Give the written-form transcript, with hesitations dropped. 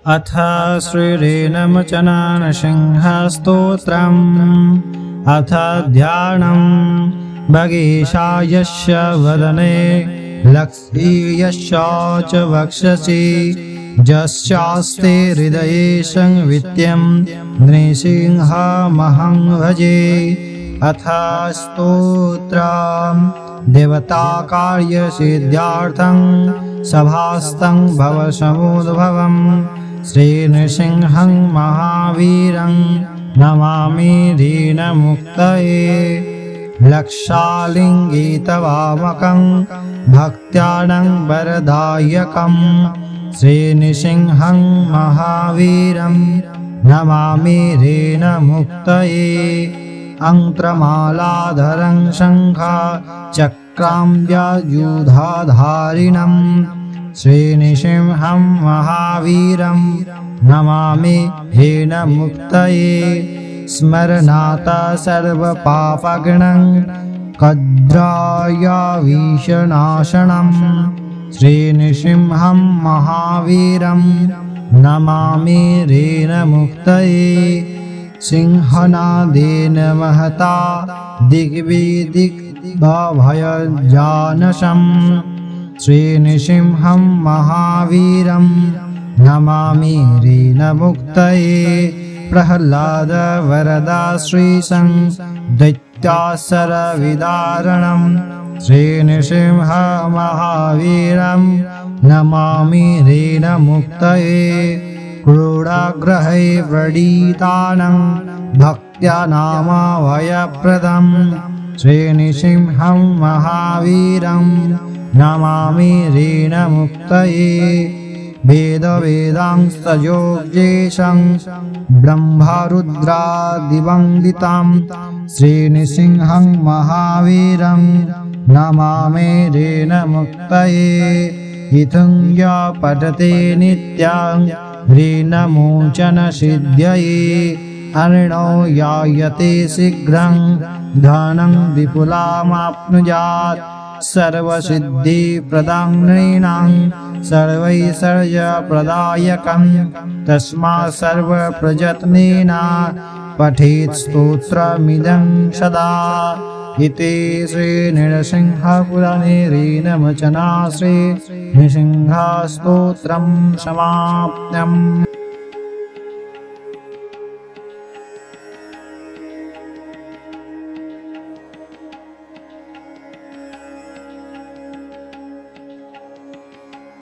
अथ श्रीरेणमचनानसिंहस्तोत्रम् अथ ध्यानम् भगीशायस्य वदने लक्ष्मीयश्च च वक्षसि यस्यास्ते हृदये संवित्यं नृसिंहमहं भजे। अथ स्तोत्रम् देवताकार्यसिद्ध्यार्थं सभास्तं भवसमुद्भवम् श्रीनृसिंहं महावीरं नमामि दीनमुक्तये। लक्षालिङ्गितवामकं भक्त्यानं वरदायकं श्रीनृसिंहं महावीरं नमामि दीनमुक्तये। अंत्रमालाधरं शङ्खचक्रां व्यायुधाधारिणं श्रीनृसिंहं महावीरं नमामि दीनमुक्तये। स्मरणात् सर्वपापघ्नं कद्रायविषनाशनं श्रीनृसिंहं महावीरं नमामि दीनमुक्तये। सिंहनादेन महता दिग्विदिग्भयजानशं श्रीनृसिंहं महावीरं नमामि दीनमुक्तये। प्रह्लाद वरदा श्रीशं दैत्यासुरविदारणं श्रीनृसिंह महावीरं नमामि दीनमुक्तये। क्रूराग्रहै व्रणीतानं भक्त्या नामभयप्रदं श्रीनृसिंहं महावीरं नमामि दीनमुक्तये। वेदवेदांस्तयोगेशं ब्रह्मरुद्रादिवन्दितं श्रीनृसिंहं महावीरं नमामि दीनमुक्तये। इत्थं य पठते नित्यं ऋणमोचनसिद्ध्यये अरिणो यायते शीघ्रं धनं विपुलमाप्नुयात्। सर्वसिद्धिप्रदं नृणां सर्वैश्वर्यप्रदायकं तस्मात् सर्वप्रयत्नेन पठेत् स्तोत्रमिदं सदा। इति श्रीनृसिंहपुराणे ऋणमोचन श्रीनृसिंहस्तोत्रं समाप्तम्।